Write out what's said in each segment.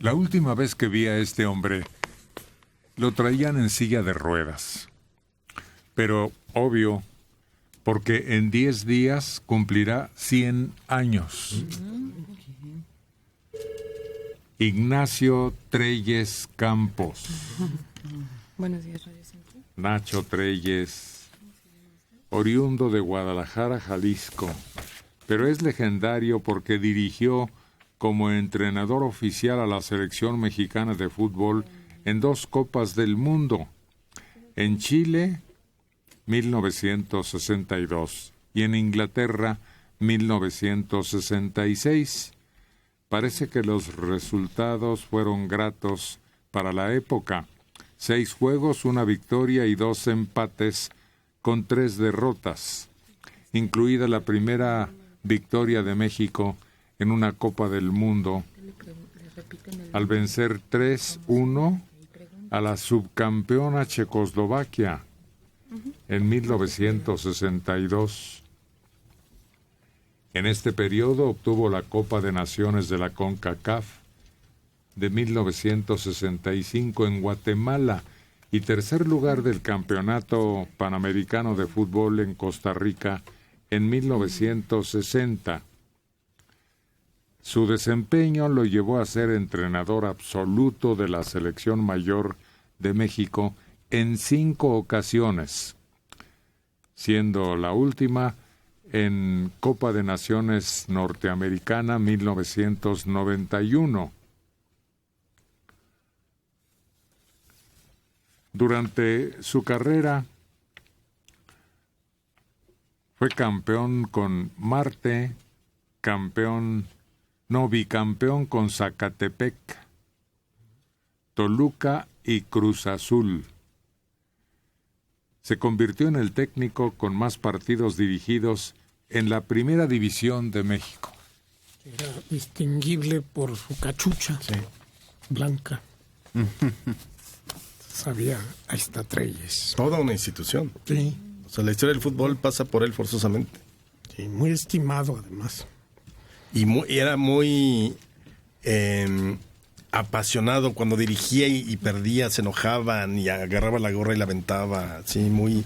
La última vez que vi a este hombre, lo traían en silla de ruedas. Pero, obvio, porque en 10 días cumplirá 100 años. Ignacio Treyes Campos. Buenos días, Radio Centro. Nacho Treyes, oriundo de Guadalajara, Jalisco, pero es legendario porque dirigió como entrenador oficial a la selección mexicana de fútbol en 2 Copas del Mundo, en Chile, 1962, y en Inglaterra, 1966. Parece que los resultados fueron gratos para la época. 6 juegos, 1 victoria y 2 empates, con 3 derrotas, incluida la primera victoria de México en una Copa del Mundo, al vencer 3-1 a la subcampeona Checoslovaquia en 1962. En este periodo obtuvo la Copa de Naciones de la CONCACAF de 1965 en Guatemala y tercer lugar del Campeonato Panamericano de Fútbol en Costa Rica en 1960. Su desempeño lo llevó a ser entrenador absoluto de la Selección Mayor de México en 5 ocasiones, siendo la última en Copa de Naciones Norteamericana 1991. Durante su carrera fue campeón con Marte, bicampeón con Zacatepec, Toluca y Cruz Azul. Se convirtió en el técnico con más partidos dirigidos en la Primera División de México. Era distinguible por su cachucha blanca. Sabía, ahí está Treyes. Toda una institución. Sí. O sea, la historia del fútbol pasa por él forzosamente. Sí, muy estimado además. Y era muy apasionado cuando dirigía y perdía, se enojaban y agarraba la gorra y la aventaba. Sí, muy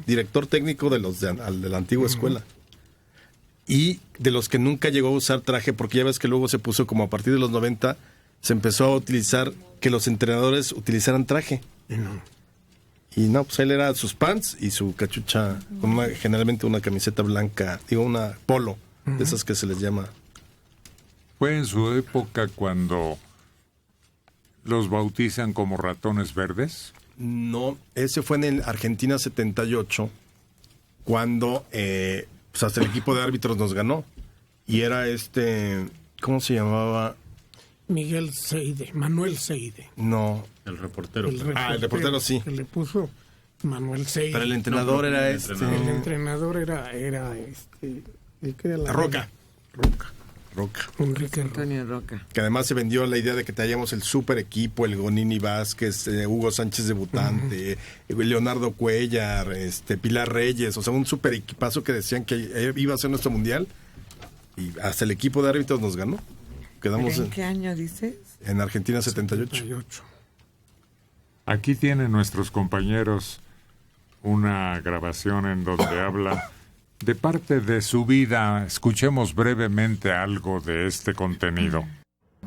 director técnico de la antigua escuela. Y de los que nunca llegó a usar traje, porque ya ves que luego se puso como a partir de los 90, se empezó a utilizar que los entrenadores utilizaran traje. Y no, pues él era sus pants y su cachucha, con generalmente una camiseta blanca, una polo, de esas que se les llama. Fue en su época cuando los bautizan como ratones verdes. No, ese fue en Argentina 78, cuando pues hasta el equipo de árbitros nos ganó. Y era ¿cómo se llamaba? Manuel Seide. No. El reportero. El reportero sí. Que le puso Manuel Seide. Pero el entrenador era El entrenador era el que era la Roca. Enrique Antonio Roca. Que además se vendió la idea de que traíamos el super equipo, el Gonini Vázquez, Hugo Sánchez debutante, Leonardo Cuellar, Pilar Reyes, o sea, un super equipazo que decían que iba a ser nuestro mundial y hasta el equipo de árbitros nos ganó. Quedamos ¿En qué año dices? En Argentina 78. Aquí tienen nuestros compañeros una grabación en donde habla de parte de su vida. Escuchemos brevemente algo de este contenido.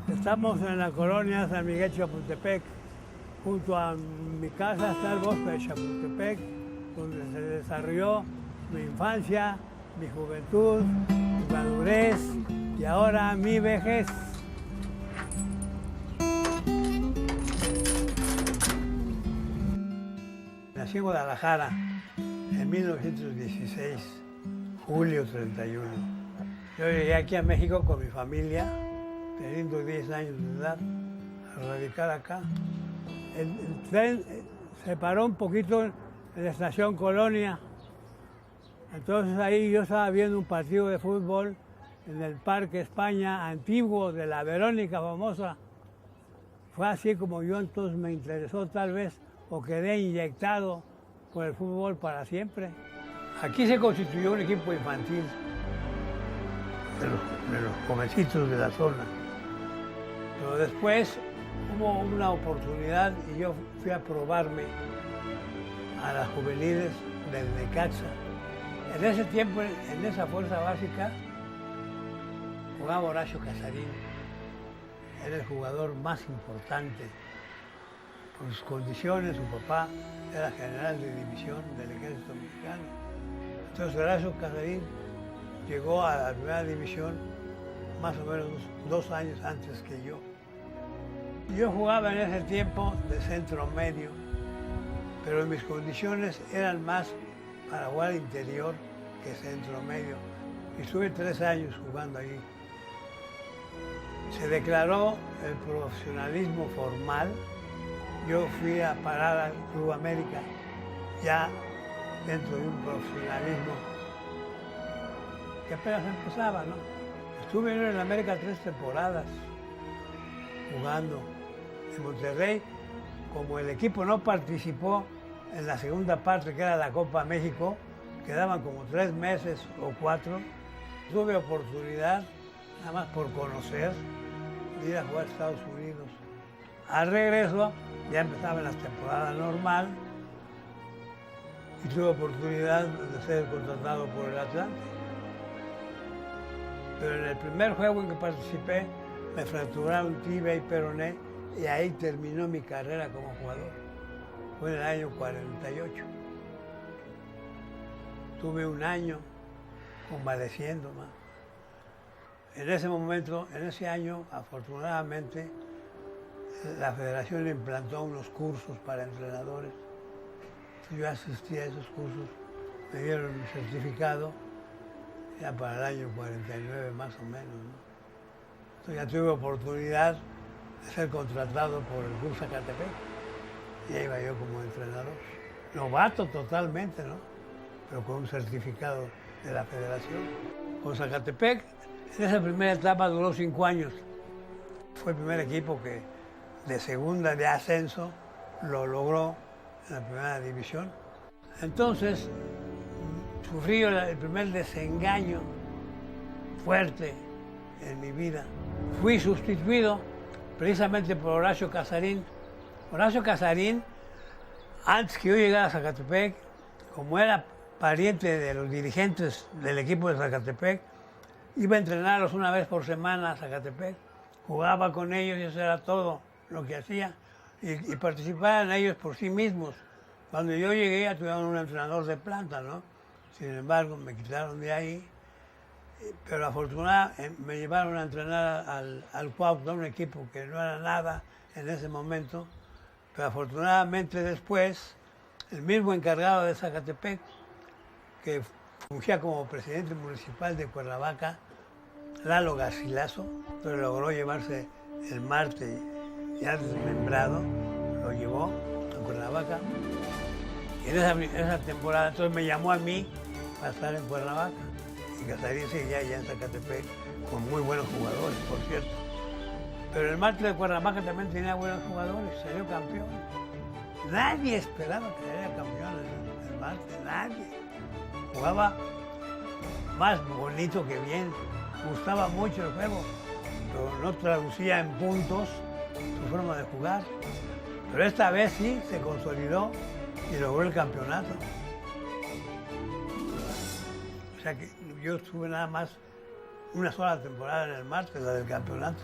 Estamos en la colonia San Miguel Chapultepec. Junto a mi casa está el bosque de Chapultepec, donde se desarrolló mi infancia, mi juventud, mi madurez y ahora mi vejez. Nací en Guadalajara en 1916. Julio 31. Yo llegué aquí a México con mi familia, teniendo 10 años de edad, a radicar acá. El tren se paró un poquito en la estación Colonia. Entonces ahí yo estaba viendo un partido de fútbol en el Parque España antiguo de la Verónica famosa. Fue así como yo entonces me interesó tal vez o quedé inyectado por el fútbol para siempre. Aquí se constituyó un equipo infantil de los jovencitos de la zona. Pero después hubo una oportunidad y yo fui a probarme a las juveniles del Necaxa. En ese tiempo, en esa fuerza básica, jugaba Horacio Casarín. Era el jugador más importante. Por sus condiciones, su papá era general de división del Ejército Mexicano. Entonces Horacio Casarín llegó a la primera división más o menos 2 años antes que yo. Yo jugaba en ese tiempo de centro medio, pero mis condiciones eran más para jugar interior que centro medio. Y estuve 3 años jugando allí. Se declaró el profesionalismo formal. Yo fui a parar al Club América, ya dentro de un profesionalismo que apenas empezaba, ¿no? Estuve en América 3 temporadas jugando en Monterrey. Como el equipo no participó en la segunda parte, que era la Copa México, quedaban como 3 meses o 4. Tuve oportunidad, nada más por conocer, de ir a jugar a Estados Unidos. Al regreso, ya empezaba la temporada normal y tuve oportunidad de ser contratado por el Atlante. Pero en el primer juego en que participé, me fracturaron tibia y peroné y ahí terminó mi carrera como jugador. Fue en el año 48. Tuve 1 año convaleciendo más. En ese momento, en ese año, afortunadamente, la federación implantó unos cursos para entrenadores. Yo asistí a esos cursos, me dieron mi certificado, ya para el año 49 más o menos, ¿no? Entonces ya tuve oportunidad de ser contratado por el Club Zacatepec. Y ahí iba yo como entrenador. Novato totalmente, ¿no? Pero con un certificado de la federación. Con Zacatepec, en esa primera etapa duró 5 años. Fue el primer equipo que de segunda de ascenso lo logró en la primera división. Entonces, sufrí el primer desengaño fuerte en mi vida. Fui sustituido precisamente por Horacio Casarín. Horacio Casarín, antes que yo llegara a Zacatepec, como era pariente de los dirigentes del equipo de Zacatepec, iba a entrenarlos 1 vez por semana a Zacatepec. Jugaba con ellos y eso era todo lo que hacía. Y participaban ellos por sí mismos. Cuando yo llegué ya tuvieron un entrenador de planta, ¿no? Sin embargo, me quitaron de ahí. Pero afortunadamente me llevaron a entrenar al Cuautla, un equipo que no era nada en ese momento. Pero afortunadamente después, el mismo encargado de Zacatepec, que fungía como presidente municipal de Cuernavaca, Lalo Garcilaso, pero logró llevarse el Marte ya desmembrado, lo llevó a Cuernavaca. Y en esa temporada entonces me llamó a mí para estar en Cuernavaca. Y Casarín seguía allá en Zacatepec con muy buenos jugadores, por cierto. Pero el Marte de Cuernavaca también tenía buenos jugadores, salió campeón. Nadie esperaba que saliera campeón el Marte, nadie. Jugaba más bonito que bien, gustaba mucho el juego, pero no traducía en puntos su forma de jugar. Pero esta vez sí se consolidó y logró el campeonato. O sea que yo estuve nada más 1 sola temporada en el Marte, la del campeonato,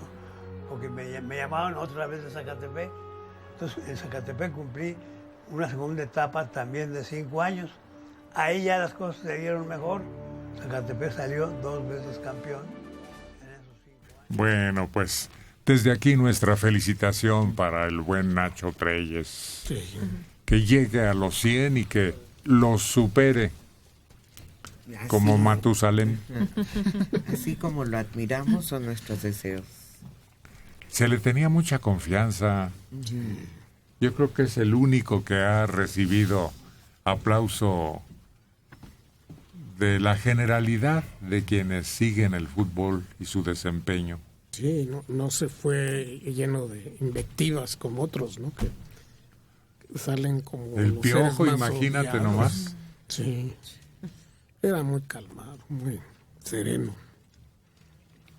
porque me llamaban otra vez de Zacatepec. Entonces en Zacatepec cumplí una segunda etapa también de 5 años. Ahí ya las cosas se dieron mejor. Zacatepec salió 2 veces campeón en esos 5 años. Bueno, pues desde aquí nuestra felicitación para el buen Nacho Treyes. Sí. Que llegue a los 100 y que los supere como Matusalén. Así como lo admiramos son nuestros deseos. Se le tenía mucha confianza. Yo creo que es el único que ha recibido aplauso de la generalidad de quienes siguen el fútbol y su desempeño. Sí, no se fue lleno de invectivas como otros, ¿no? Que salen como El los Piojo, seres más imagínate odiados. nomás. Sí, era muy calmado, muy sereno.